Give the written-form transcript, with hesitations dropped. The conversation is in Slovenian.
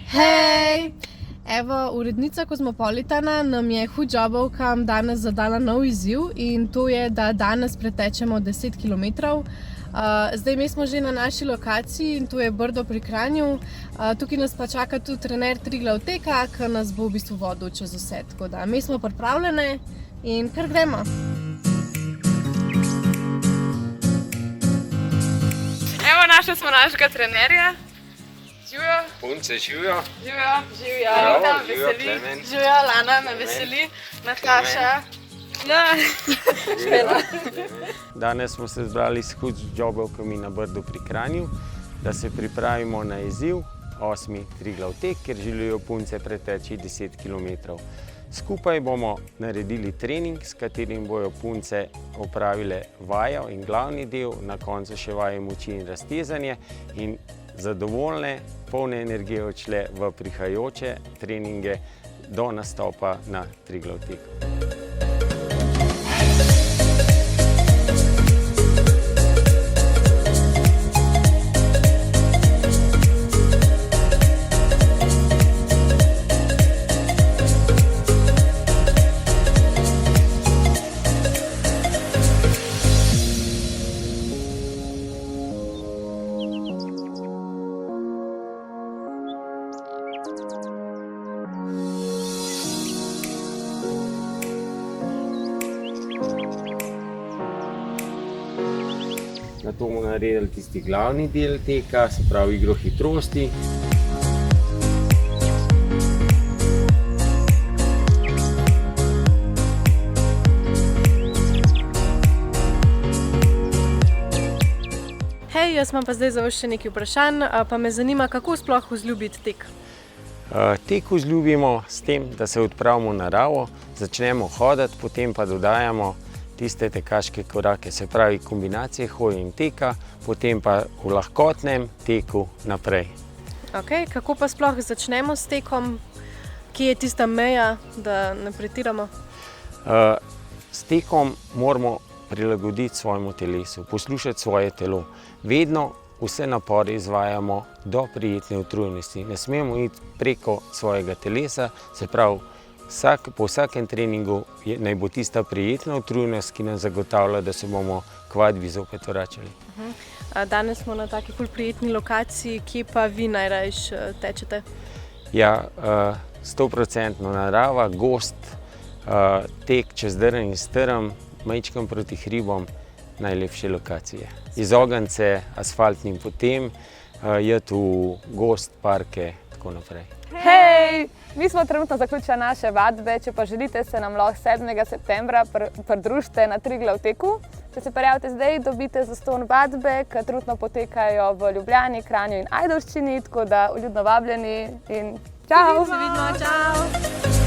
Hej! Evo, urednica Kozmopolitana nam je hudžobovkam danes zadala nov izziv in to je, da danes pretečemo 10 km. Zdaj, mi smo že na naši lokaciji in to je Brdo pri Kranju. Tukaj nas pa čaka tudi trener Triglav Teka, ki nas bo v bistvu vodil čez vse. Tako da, mi smo pripravljene in kar gremo. Evo, našli smo našega trenerja. Živijo. Punce, živijo. Živijo. Bravo, živijo, Klemen. Živijo, Lana me veseli. Nataša. Danes smo se zbrali s hudžobovkami na Brdu pri Kranju, da se pripravimo na izziv 8. Triglav tek, kjer želijo punce preteči 10 km. Skupaj bomo naredili trening, s katerim bojo punce opravile vajo in glavni del, na koncu še vaje moči in raztezanje in zadovoljne, polne energije odšle v prihajajoče treninge do nastopa na Triglav teku. Na to bomo naredili tisti glavni del teka, se pravi igro hitrosti. Hej, jaz imam pa zdaj za vas še nekaj vprašanj, pa me zanima, kako sploh vzljubiti tek? Tek vzljubimo s tem, da se odpravimo v naravo, začnemo hoditi, potem pa dodajamo tiste tekaške korake, se pravi kombinacije hoje in teka, potem pa v lahkotnem teku naprej. Okay, kako pa sploh začnemo s tekom? Kje je tista meja, da ne pretiramo? S tekom moramo prilagoditi svojemu telesu, poslušati svoje telo. Vedno vse napore izvajamo do prijetne utrujenosti. Ne smemo iti preko svojega telesa, se pravi, po vsakem treningu naj bo tista prijetna utrujenost, ki nam zagotavlja, da se bomo k vadbi zopet vračali. Danes smo na taki ful prijetni lokaciji, kje pa vi najrajš tečete? Ja, 100% narava, gost, tek čez drn in strm, majčkam proti hribom, najlepše lokacije. Izogniti se asfaltnim potem, iti v gost, parke, tako naprej. Hej! Mi smo trenutno zaključili naše vadbe, če pa želite, se nam lahko 7. septembra pridružite na Triglav teku. Če se prijavite zdaj, dobite zastonj vadbe, ki trenutno potekajo v Ljubljani, Kranju in Ajdovščini, tako da vljudno vabljeni in čau! Se vidimo, čau!